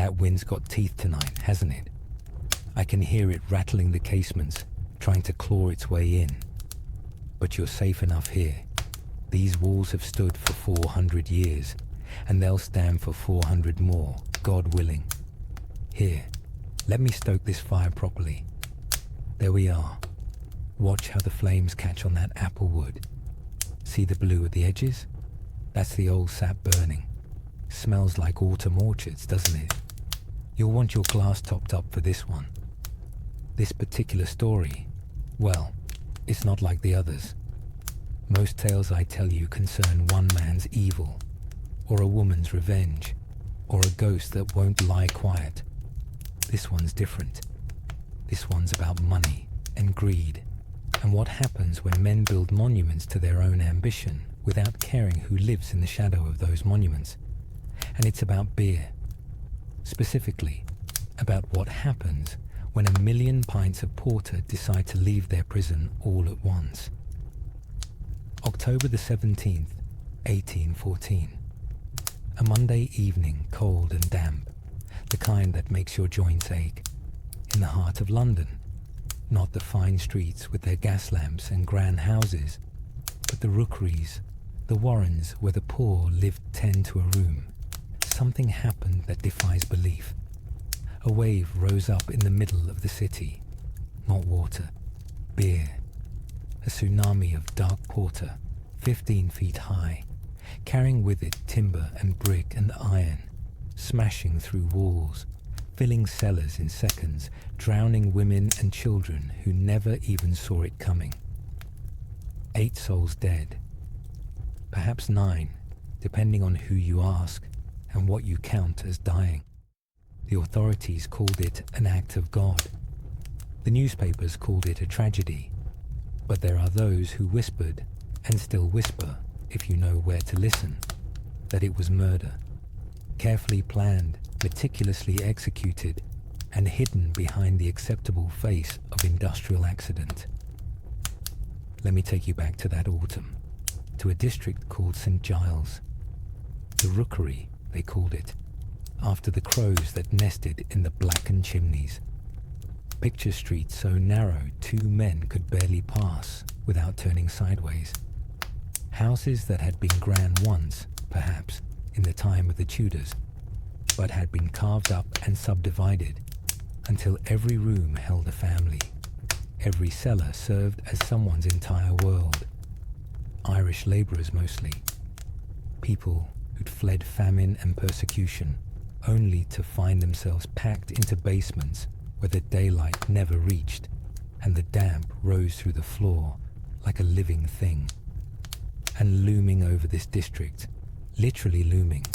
That wind's got teeth tonight, hasn't it? I can hear it rattling the casements, trying to claw its way in. But you're safe enough here. These walls have stood for 400 years, and they'll stand for 400 more, God willing. Here, let me stoke this fire properly. There we are. Watch how the flames catch on that apple wood. See the blue at the edges? That's the old sap burning. Smells like autumn orchards, doesn't it? You'll want your glass topped up for this one. This particular story, well, it's not like the others. Most tales I tell you concern one man's evil, or a woman's revenge, or a ghost that won't lie quiet. This one's different. This one's about money and greed, and what happens when men build monuments to their own ambition without caring who lives in the shadow of those monuments. And it's about beer. Specifically, about what happens when 1 million pints of porter decide to leave their prison all at once. October the 17th, 1814. A Monday evening, cold and damp, the kind that makes your joints ache, in the heart of London. Not the fine streets with their gas lamps and grand houses, but the rookeries, the warrens where the poor lived 10 to a room. Something happened that defies belief. A wave rose up in the middle of the city. Not water, beer. A tsunami of dark porter, 15 feet high, carrying with it timber and brick and iron, smashing through walls, filling cellars in seconds, drowning women and children who never even saw it coming. 8 souls dead. Perhaps 9, depending on who you ask and what you count as dying. The authorities called it an act of God. The newspapers called it a tragedy. But there are those who whispered, and still whisper, if you know where to listen, that it was murder. Carefully planned, meticulously executed, and hidden behind the acceptable face of industrial accident. Let me take you back to that autumn, to a district called St Giles. The rookery, they called it, after the crows that nested in the blackened chimneys. Picture streets so narrow 2 men could barely pass without turning sideways. Houses that had been grand once, perhaps, in the time of the Tudors, but had been carved up and subdivided until every room held a family. Every cellar served as someone's entire world. Irish labourers mostly. People who'd fled famine and persecution only to find themselves packed into basements where the daylight never reached and the damp rose through the floor like a living thing. And looming over this district, literally looming,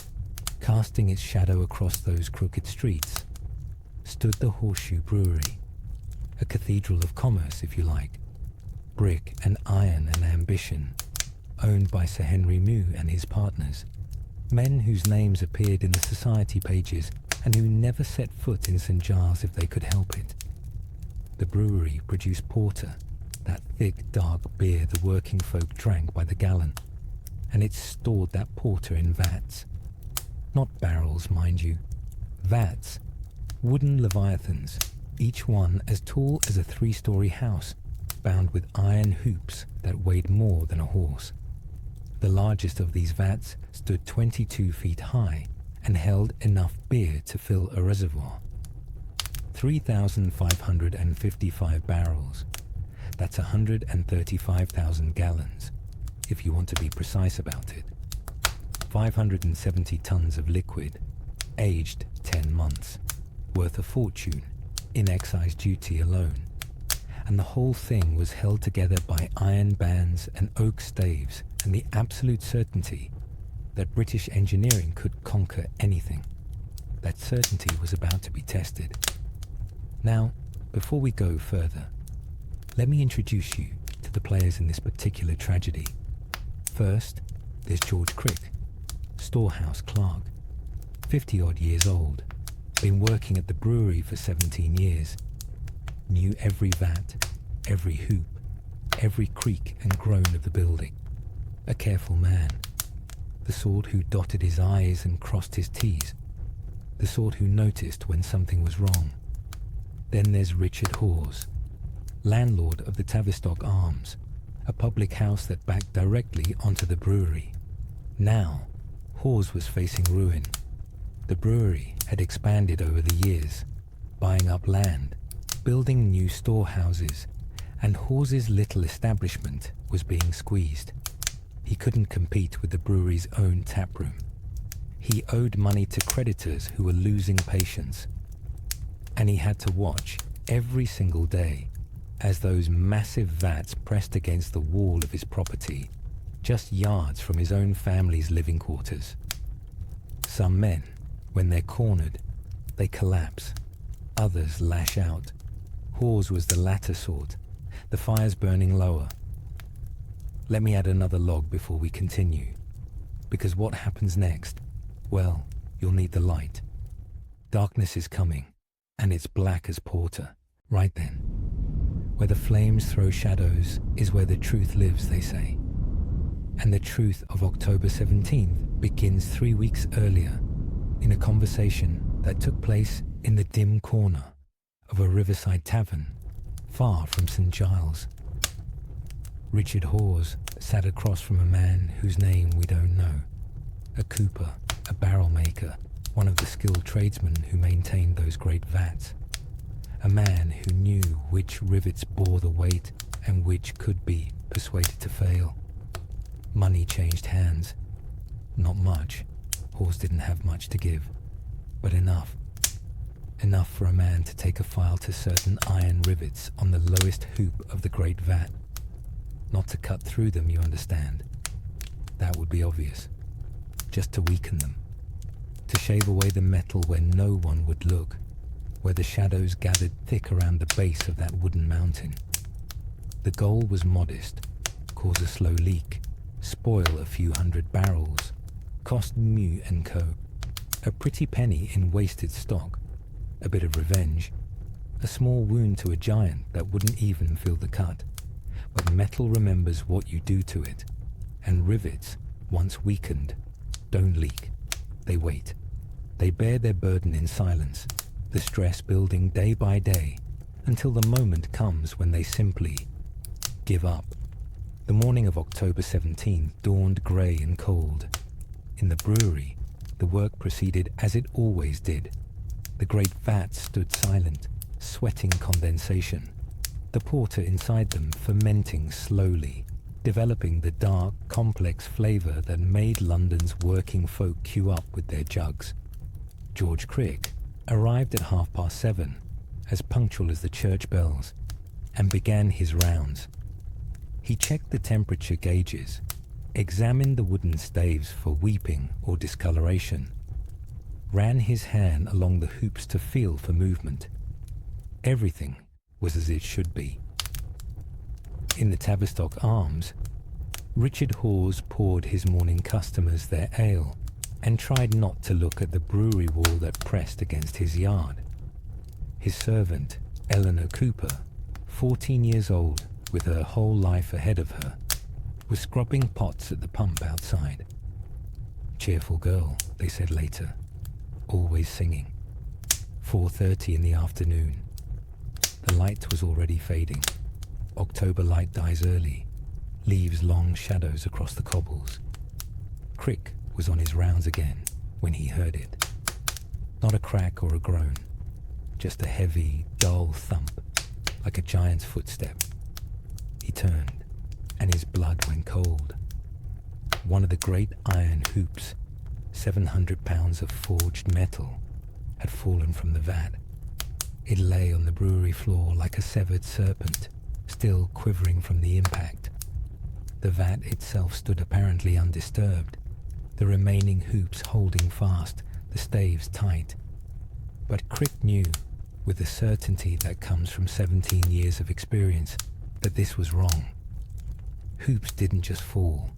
casting its shadow across those crooked streets, stood the Horse Shoe Brewery, a cathedral of commerce, if you like, brick and iron and ambition, owned by Sir Henry Mew and his partners, men whose names appeared in the society pages and who never set foot in St Giles if they could help it. The brewery produced porter, that thick, dark beer the working folk drank by the gallon, and it stored that porter in vats. Not barrels, mind you. Vats, wooden leviathans, each one as tall as a 3-story house, bound with iron hoops that weighed more than a horse. The largest of these vats stood 22 feet high and held enough beer to fill a reservoir. 3,555 barrels. That's 135,000 gallons, if you want to be precise about it. 570 tons of liquid, aged 10 months, worth a fortune in excise duty alone. And the whole thing was held together by iron bands and oak staves and the absolute certainty that British engineering could conquer anything. That certainty was about to be tested. Now, before we go further, let me introduce you to the players in this particular tragedy. First, there's George Crick, storehouse clerk, 50-odd years old, been working at the brewery for 17 years, knew every vat, every hoop, every creak and groan of the building. A careful man, the sort who dotted his I's and crossed his T's. the sort who noticed when something was wrong. Then there's Richard Horse, landlord of the Tavistock Arms, a public house that backed directly onto the brewery. Now, Horse was facing ruin. The brewery had expanded over the years, buying up land, building new storehouses, and Horse's little establishment was being squeezed. He couldn't compete with the brewery's own taproom. He owed money to creditors who were losing patience, and he had to watch every single day as those massive vats pressed against the wall of his property, just yards from his own family's living quarters. Some men, when they're cornered, they collapse. Others lash out. Horse was the latter sort, the fires burning lower. Let me add another log before we continue, because what happens next? Well, you'll need the light. Darkness is coming, and it's black as porter. Right then, where the flames throw shadows is where the truth lives, they say. And the truth of October 17th begins 3 weeks earlier, in a conversation that took place in the dim corner of a riverside tavern, far from St Giles. Richard Horse sat across from a man whose name we don't know, a cooper, a barrel maker, one of the skilled tradesmen who maintained those great vats, a man who knew which rivets bore the weight and which could be persuaded to fail. Money changed hands. Not much. Horse didn't have much to give, but enough. Enough for a man to take a file to certain iron rivets on the lowest hoop of the great vat. Not to cut through them, you understand. That would be obvious. Just to weaken them. To shave away the metal where no one would look, where the shadows gathered thick around the base of that wooden mountain. The goal was modest. Cause a slow leak. Spoil a few hundred barrels. Cost Mew & Co. A pretty penny in wasted stock. A bit of revenge. A small wound to a giant that wouldn't even feel the cut. But metal remembers what you do to it. And rivets, once weakened, don't leak. They wait. They bear their burden in silence, the stress building day by day, until the moment comes when they simply give up. The morning of October 17th dawned grey and cold. In the brewery, the work proceeded as it always did. The great vats stood silent, sweating condensation. The porter inside them fermenting slowly, developing the dark, complex flavour that made London's working folk queue up with their jugs. George Crick arrived at 7:30, as punctual as the church bells, and began his rounds. He checked the temperature gauges, examined the wooden staves for weeping or discoloration, ran his hand along the hoops to feel for movement. Everything was as it should be. In the Tavistock Arms, Richard Horse poured his morning customers their ale and tried not to look at the brewery wall that pressed against his yard. His servant, Eleanor Cooper, 14 years old with her whole life ahead of her, was scrubbing pots at the pump outside. Cheerful girl, they said later, always singing. 4:30 in the afternoon. The light was already fading. October light dies early, leaves long shadows across the cobbles. Crick was on his rounds again when he heard it. Not a crack or a groan, just a heavy, dull thump, like a giant's footstep. He turned, and his blood went cold. One of the great iron hoops, 700 pounds of forged metal, had fallen from the vat. It lay on the brewery floor like a severed serpent, still quivering from the impact. The vat itself stood apparently undisturbed, the remaining hoops holding fast, the staves tight. But Crick knew, with the certainty that comes from 17 years of experience, that this was wrong. Hoops didn't just fall,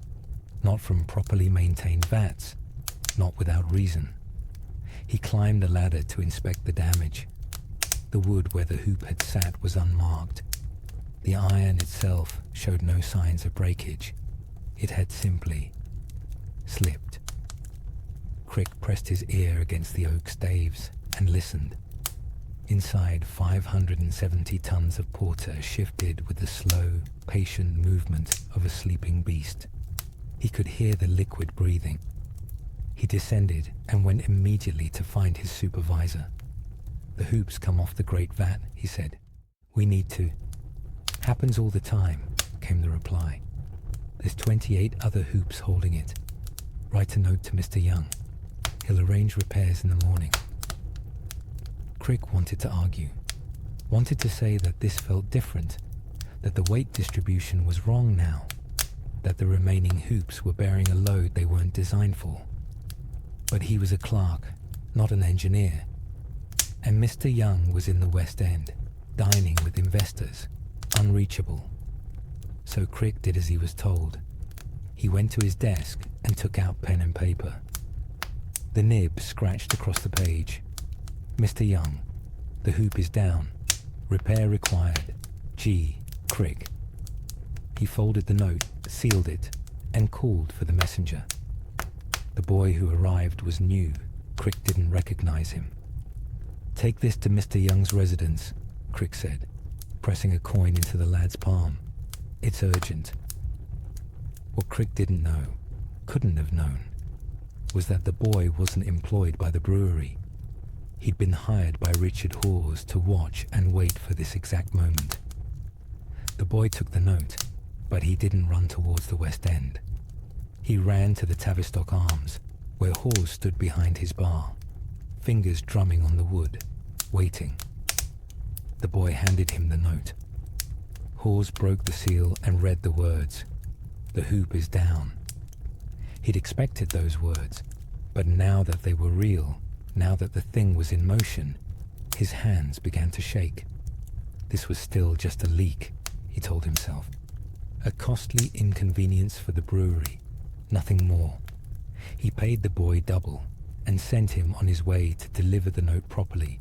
not from properly maintained vats, not without reason. He climbed a ladder to inspect the damage. The wood where the hoop had sat was unmarked. The iron itself showed no signs of breakage. It had simply slipped. Crick pressed his ear against the oak staves and listened. Inside, 570 tons of porter shifted with the slow, patient movement of a sleeping beast. He could hear the liquid breathing. He descended and went immediately to find his supervisor. "The hoops come off the great vat," he said. "We need to." "Happens all the time," came the reply. "There's 28 other hoops holding it. Write a note to Mr. Young. He'll arrange repairs in the morning." Crick wanted to argue, wanted to say that this felt different, that the weight distribution was wrong now, that the remaining hoops were bearing a load they weren't designed for. But he was a clerk, not an engineer, and Mr. Young was in the West End, dining with investors, unreachable. So Crick did as he was told. He went to his desk and took out pen and paper. The nib scratched across the page. "Mr. Young, the hoop is down. Repair required. G. Crick." He folded the note, sealed it, and called for the messenger. The boy who arrived was new. Crick didn't recognize him. "Take this to Mr. Young's residence," Crick said, pressing a coin into the lad's palm. "It's urgent." What Crick didn't know, couldn't have known, was that the boy wasn't employed by the brewery. He'd been hired by Richard Hawes to watch and wait for this exact moment. The boy took the note, but he didn't run towards the West End. He ran to the Tavistock Arms, where Hawes stood behind his bar, fingers drumming on the wood, waiting. The boy handed him the note. Hawes broke the seal and read the words, "The hoop is down." He'd expected those words, but now that they were real, now that the thing was in motion, his hands began to shake. This was still just a leak, he told himself. A costly inconvenience for the brewery, nothing more. He paid the boy double and sent him on his way to deliver the note properly,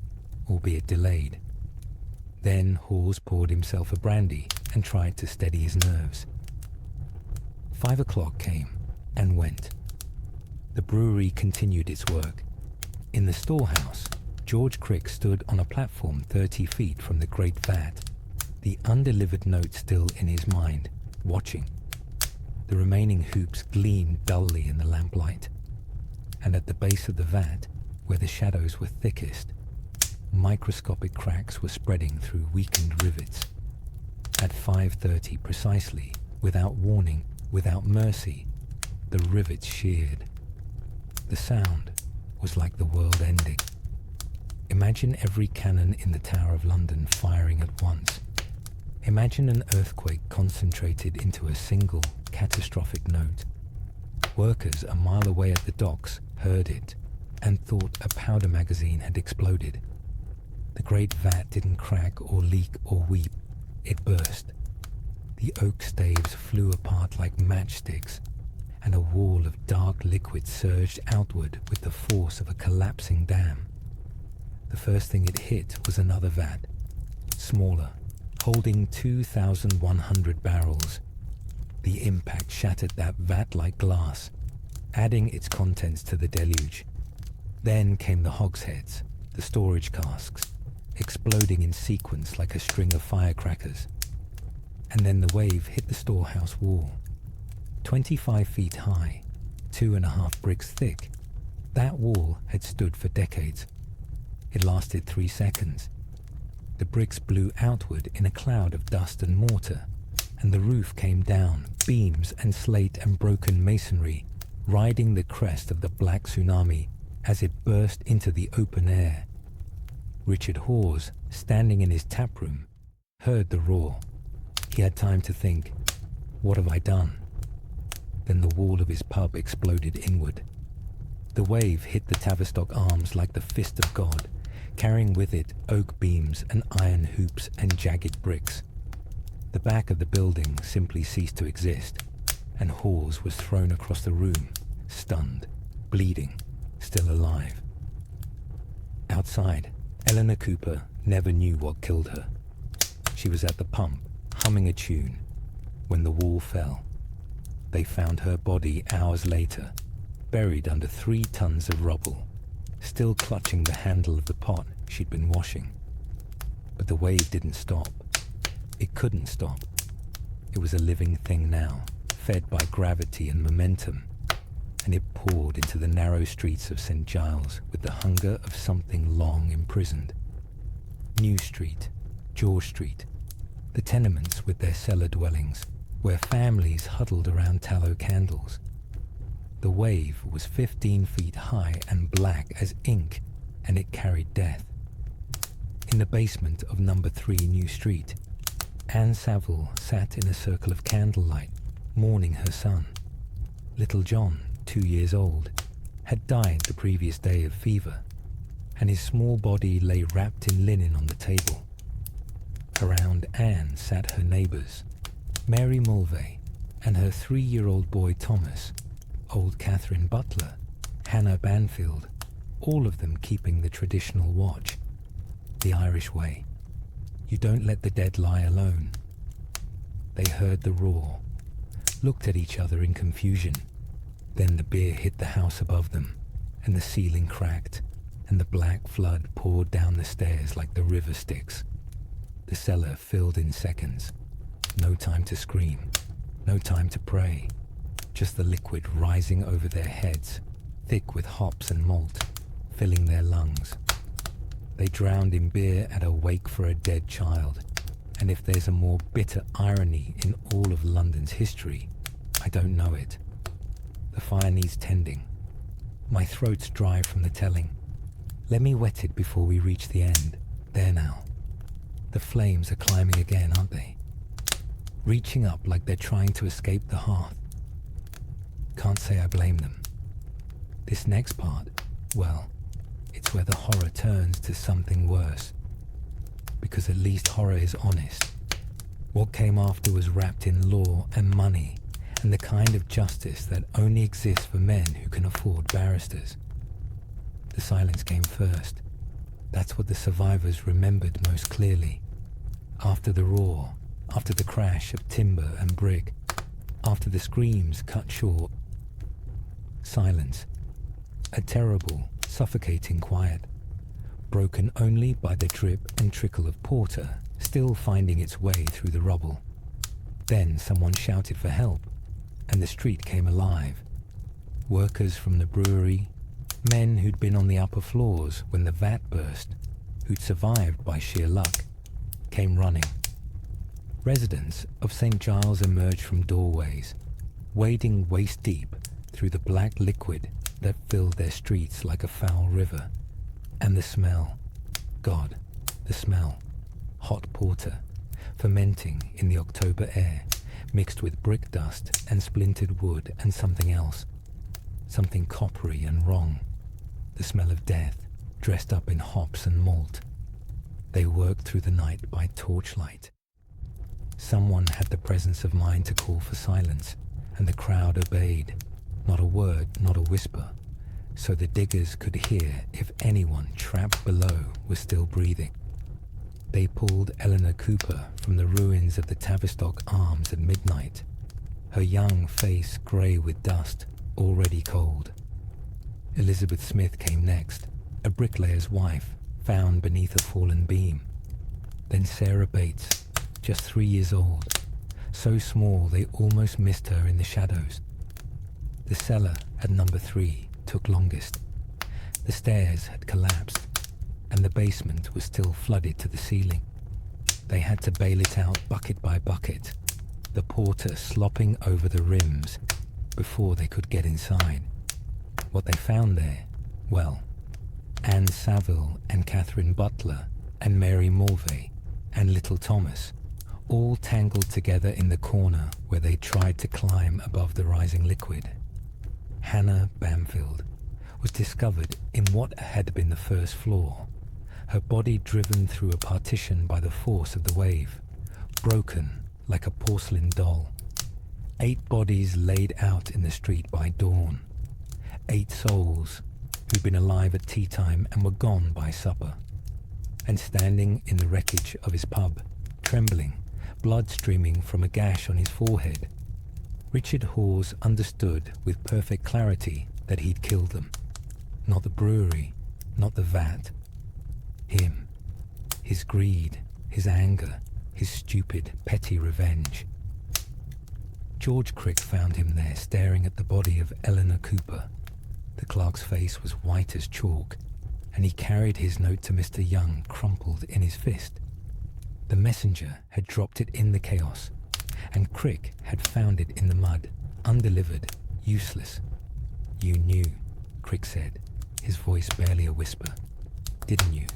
albeit delayed. Then Hawes poured himself a brandy and tried to steady his nerves. 5 o'clock came and went. The brewery continued its work. In the storehouse, George Crick stood on a platform 30 feet from the great vat, the undelivered note still in his mind, watching. The remaining hoops gleamed dully in the lamplight, and at the base of the vat, where the shadows were thickest, microscopic cracks were spreading through weakened rivets. At 5:30 precisely, without warning, without mercy, the rivets sheared. The sound was like the world ending. Imagine every cannon in the Tower of London firing at once. Imagine an earthquake concentrated into a single catastrophic note. Workers a mile away at the docks heard it and thought a powder magazine had exploded. The great vat didn't crack or leak or weep. It burst. The oak staves flew apart like matchsticks, and a wall of dark liquid surged outward with the force of a collapsing dam. The first thing it hit was another vat, smaller, holding 2,100 barrels. The impact shattered that vat like glass, adding its contents to the deluge. Then came the hogsheads, the storage casks, exploding in sequence like a string of firecrackers. And then the wave hit the storehouse wall. 25 feet high, 2.5 bricks thick. That wall had stood for decades. It lasted 3 seconds. The bricks blew outward in a cloud of dust and mortar, and the roof came down, beams and slate and broken masonry, riding the crest of the black tsunami as it burst into the open air. Richard Hawes, standing in his taproom, heard the roar. He had time to think, what have I done? Then the wall of his pub exploded inward. The wave hit the Tavistock Arms like the fist of God, carrying with it oak beams and iron hoops and jagged bricks. The back of the building simply ceased to exist, and Hawes was thrown across the room, stunned, bleeding, still alive. Outside, Eleanor Cooper never knew what killed her. She was at the pump, humming a tune, when the wall fell. They found her body hours later, buried under 3 tons of rubble, still clutching the handle of the pot she'd been washing. But the wave didn't stop. It couldn't stop. It was a living thing now, fed by gravity and momentum, and it poured into the narrow streets of St Giles with the hunger of something long imprisoned. New Street, George Street, the tenements with their cellar dwellings, where families huddled around tallow candles. The wave was 15 feet high and black as ink, and it carried death. In the basement of number 3 New Street, Anne Saville sat in a circle of candlelight, mourning her son. Little John, 2 years old, had died the previous day of fever, and his small body lay wrapped in linen on the table. Around Anne sat her neighbours, Mary Mulvey and her 3-year-old boy Thomas, old Catherine Butler, Hannah Banfield, all of them keeping the traditional watch, the Irish way. You don't let the dead lie alone. They heard the roar, looked at each other in confusion. Then the beer hit the house above them, and the ceiling cracked, and the black flood poured down the stairs like the river Styx. The cellar filled in seconds. No time to scream, no time to pray. Just the liquid rising over their heads, thick with hops and malt, filling their lungs. They drowned in beer at a wake for a dead child, and if there's a more bitter irony in all of London's history, I don't know it. The fire needs tending. My throat's dry from the telling. Let me wet it before we reach the end. There now. The flames are climbing again, aren't they? Reaching up like they're trying to escape the hearth. Can't say I blame them. This next part, well, it's where the horror turns to something worse. Because at least horror is honest. What came after was wrapped in law and money, and the kind of justice that only exists for men who can afford barristers. The silence came first. That's what the survivors remembered most clearly. After the roar, after the crash of timber and brick, after the screams cut short. Silence. A terrible, suffocating quiet, broken only by the drip and trickle of porter still finding its way through the rubble. Then someone shouted for help, and the street came alive. Workers from the brewery, men who'd been on the upper floors when the vat burst, who'd survived by sheer luck, came running. Residents of St Giles emerged from doorways, wading waist-deep through the black liquid that filled their streets like a foul river. And the smell, God, the smell, hot porter, fermenting in the October air, mixed with brick dust and splintered wood and something else, something coppery and wrong, the smell of death, dressed up in hops and malt. They worked through the night by torchlight. Someone had the presence of mind to call for silence, and the crowd obeyed. Not a word, not a whisper, so the diggers could hear if anyone trapped below was still breathing. They pulled Eleanor Cooper from the ruins of the Tavistock Arms at midnight, her young face grey with dust, already cold. Elizabeth Smith came next, a bricklayer's wife, found beneath a fallen beam. Then Sarah Bates, just 3 years old, so small they almost missed her in the shadows. The cellar at number 3 took longest. The stairs had collapsed, and the basement was still flooded to the ceiling. They had to bail it out bucket by bucket, the porter slopping over the rims before they could get inside. What they found there, well, Anne Saville and Catherine Butler and Mary Mulvey and little Thomas, all tangled together in the corner where they tried to climb above the rising liquid. Hannah Banfield was discovered in what had been the first floor, her body driven through a partition by the force of the wave, broken like a porcelain doll. 8 bodies laid out in the street by dawn. 8 souls who'd been alive at tea time and were gone by supper. And standing in the wreckage of his pub, trembling, blood streaming from a gash on his forehead, Richard Hawes understood with perfect clarity that he'd killed them. Not the brewery, not the vat. Him. His greed, his anger, his stupid, petty revenge. George Crick found him there staring at the body of Eleanor Cooper. The clerk's face was white as chalk, and he carried his note to Mr. Young crumpled in his fist. The messenger had dropped it in the chaos, and Crick had found it in the mud, undelivered, useless. "You knew," Crick said, his voice barely a whisper. "Didn't you?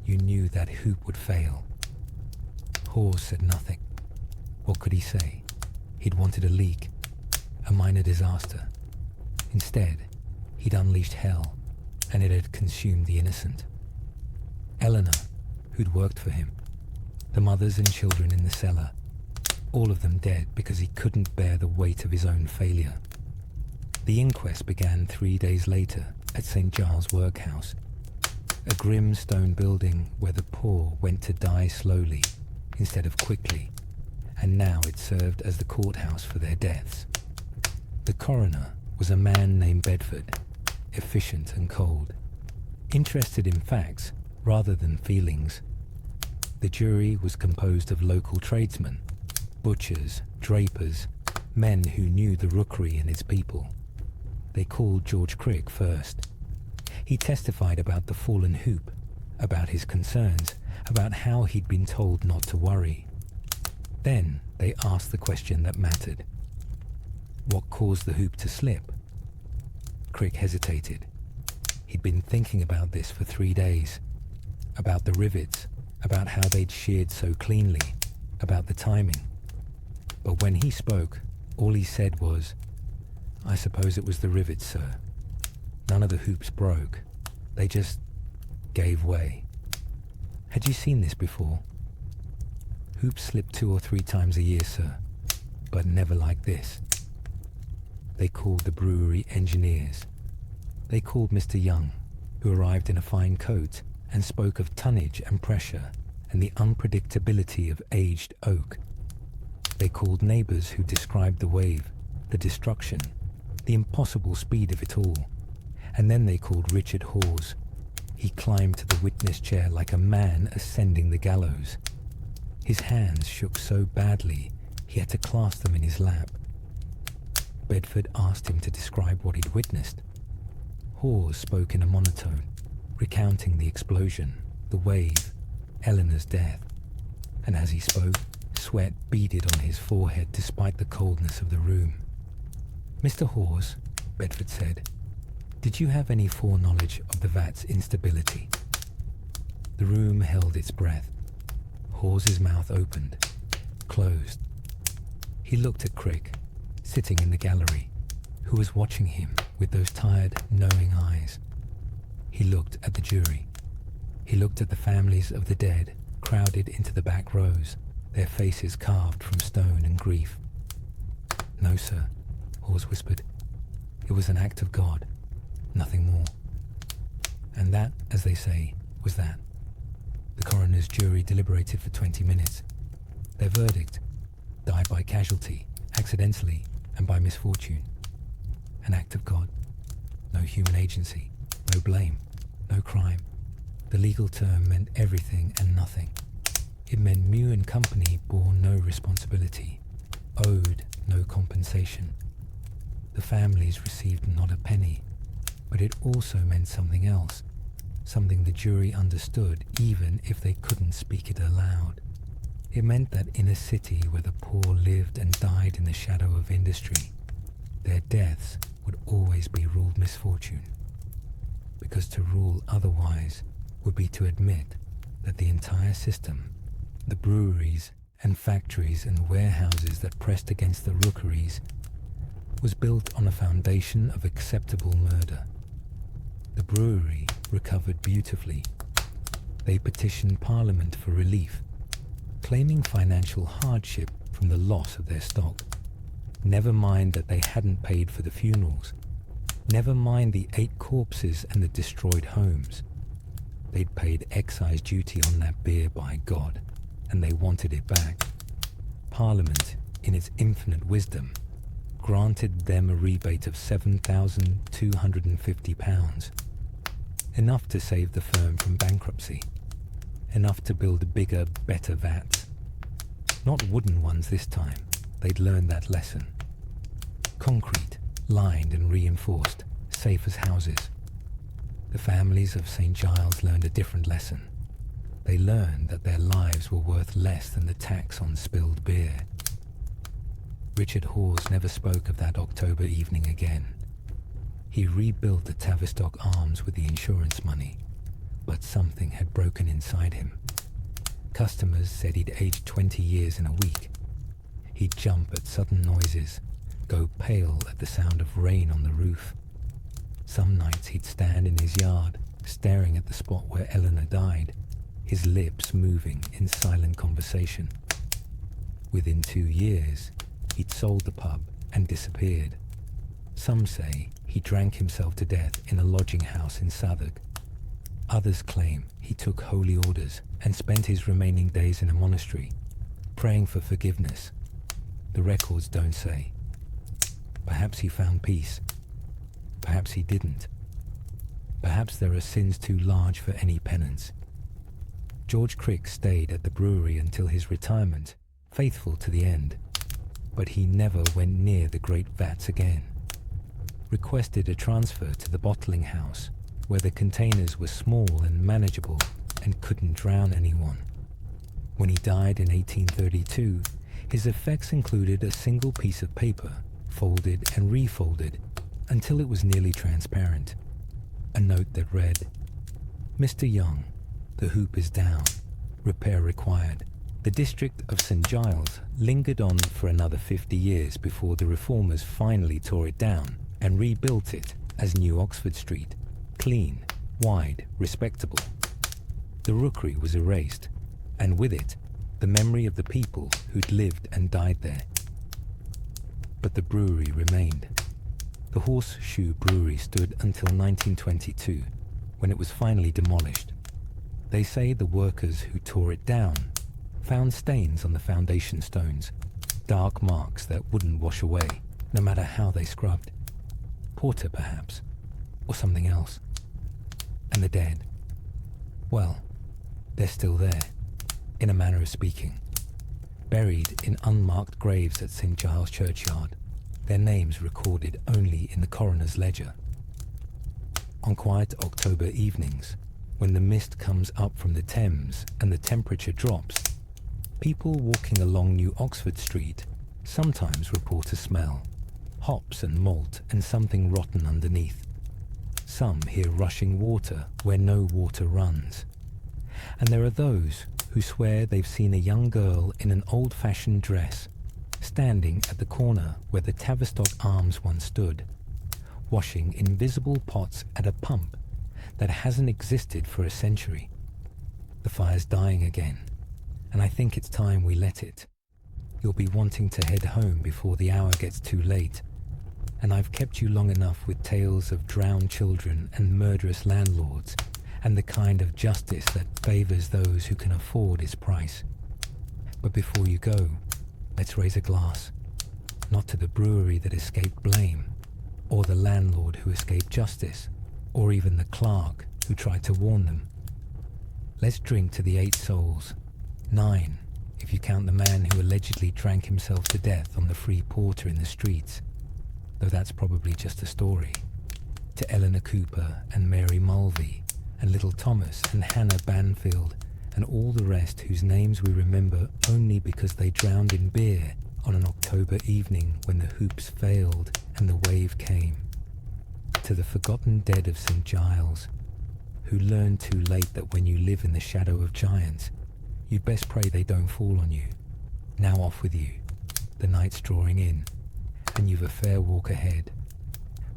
You knew that hoop would fail." Horse said nothing. What could he say? He'd wanted a leak, a minor disaster. Instead, he'd unleashed hell, and it had consumed the innocent. Eleanor, who'd worked for him, the mothers and children in the cellar, all of them dead because he couldn't bear the weight of his own failure. The inquest began 3 days later at St Giles workhouse, a grim stone building where the poor went to die slowly instead of quickly, and now it served as the courthouse for their deaths. The coroner was a man named Bedford, efficient and cold, interested in facts rather than feelings. The jury was composed of local tradesmen, butchers, drapers, men who knew the rookery and its people. They called George Crick first. He testified about the fallen hoop, about his concerns, about how he'd been told not to worry. Then they asked the question that mattered. What caused the hoop to slip? Crick hesitated. He'd been thinking about this for 3 days. About the rivets, about how they'd sheared so cleanly, about the timing. But when he spoke, all he said was, "I suppose it was the rivets, sir. None of the hoops broke. They just gave way." Had you seen this before? Hoops slip 2 or 3 times a year, sir, but never like this. They called the brewery engineers. They called Mr. Young, who arrived in a fine coat and spoke of tonnage and pressure and the unpredictability of aged oak. They called neighbours who described the wave, the destruction, the impossible speed of it all. And then they called Richard Hawes. He climbed to the witness chair like a man ascending the gallows. His hands shook so badly he had to clasp them in his lap. Bedford asked him to describe what he'd witnessed. Hawes spoke in a monotone, recounting the explosion, the wave, Eleanor's death. And as he spoke, sweat beaded on his forehead despite the coldness of the room. "Mr. Hawes," Bedford said, "did you have any foreknowledge of the vat's instability?" The room held its breath. Hawes's mouth opened, closed. He looked at Crick, sitting in the gallery, who was watching him with those tired, knowing eyes. He looked at the jury. He looked at the families of the dead crowded into the back rows, their faces carved from stone and grief. "No, sir," Hawes whispered. "It was an act of God, nothing more." And that, as they say, was that. The coroner's jury deliberated for 20 minutes. Their verdict: died by casualty, accidentally, and by misfortune. An act of God. No human agency, no blame, no crime. The legal term meant everything and nothing. It meant Mew and Company bore no responsibility, owed no compensation. The families received not a penny, but it also meant something else, something the jury understood even if they couldn't speak it aloud. It meant that in a city where the poor lived and died in the shadow of industry, their deaths would always be ruled misfortune, because to rule otherwise would be to admit that the entire system, the breweries and factories and warehouses that pressed against the rookeries, was built on a foundation of acceptable murder. The brewery recovered beautifully. They petitioned Parliament for relief, claiming financial hardship from the loss of their stock. Never mind that they hadn't paid for the funerals. Never mind the 8 corpses and the destroyed homes. They'd paid excise duty on that beer, by God, and they wanted it back. Parliament, in its infinite wisdom, granted them a rebate of £7,250, enough to save the firm from bankruptcy, enough to build bigger, better vats. Not wooden ones this time, they'd learned that lesson. Concrete, lined and reinforced, safe as houses. The families of St Giles learned a different lesson. They learned that their lives were worth less than the tax on spilled beer. Richard Hawes never spoke of that October evening again. He rebuilt the Tavistock Arms with the insurance money, but something had broken inside him. Customers said he'd aged 20 years in a week. He'd jump at sudden noises, go pale at the sound of rain on the roof. Some nights he'd stand in his yard, staring at the spot where Eleanor died, his lips moving in silent conversation. Within 2 years, he'd sold the pub and disappeared. Some say he drank himself to death in a lodging house in Southwark. Others claim he took holy orders and spent his remaining days in a monastery, praying for forgiveness. The records don't say. Perhaps he found peace. Perhaps he didn't. Perhaps there are sins too large for any penance. George Crick stayed at the brewery until his retirement, faithful to the end, but he never went near the great vats again. Requested a transfer to the bottling house, where the containers were small and manageable and couldn't drown anyone. When he died in 1832, his effects included a single piece of paper, folded and refolded until it was nearly transparent. A note that read, "Mr. Young, the hoop is down. Repair required." The district of St Giles lingered on for another 50 years before the reformers finally tore it down and rebuilt it as New Oxford Street, clean, wide, respectable. The rookery was erased, and with it, the memory of the people who'd lived and died there. But the brewery remained. The Horse Shoe Brewery stood until 1922, when it was finally demolished. They say the workers who tore it down found stains on the foundation stones, dark marks that wouldn't wash away, no matter how they scrubbed. Porter, perhaps, or something else. And the dead, well, they're still there, in a manner of speaking, buried in unmarked graves at St Giles churchyard, their names recorded only in the coroner's ledger. On quiet October evenings, when the mist comes up from the Thames and the temperature drops, people walking along New Oxford Street sometimes report a smell, hops and malt and something rotten underneath. Some hear rushing water where no water runs. And there are those who swear they've seen a young girl in an old-fashioned dress, standing at the corner where the Tavistock Arms once stood, washing invisible pots at a pump that hasn't existed for a century. The fire's dying again, and I think it's time we let it. You'll be wanting to head home before the hour gets too late, and I've kept you long enough with tales of drowned children and murderous landlords, and the kind of justice that favours those who can afford its price. But before you go, let's raise a glass, not to the brewery that escaped blame, or the landlord who escaped justice, or even the clerk who tried to warn them. Let's drink to the 8 souls, 9 if you count the man who allegedly drank himself to death on the free porter in the streets, though that's probably just a story, to Eleanor Cooper and Mary Mulvey, and little Thomas and Hannah Banfield, and all the rest whose names we remember only because they drowned in beer on an October evening when the hoops failed and the wave came. To the forgotten dead of St Giles, who learned too late that when you live in the shadow of giants, you'd best pray they don't fall on you. Now off with you. The night's drawing in, and you've a fair walk ahead.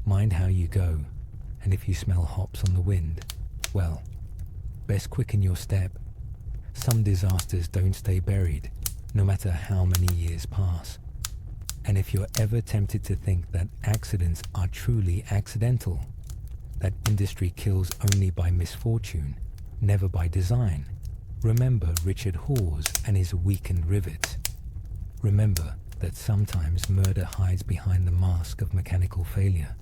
Mind how you go, and if you smell hops on the wind, well, best quicken your step. Some disasters don't stay buried, no matter how many years pass. And if you're ever tempted to think that accidents are truly accidental, that industry kills only by misfortune, never by design, remember Richard Hawes and his weakened rivets. Remember that sometimes murder hides behind the mask of mechanical failure.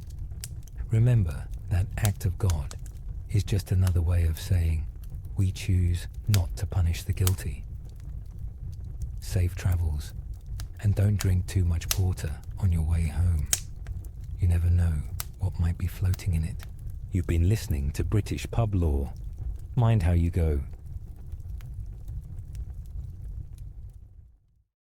Remember that act of God is just another way of saying we choose not to punish the guilty. Safe travels, and don't drink too much porter on your way home. You never know what might be floating in it. You've been listening to British Pub Law. Mind how you go.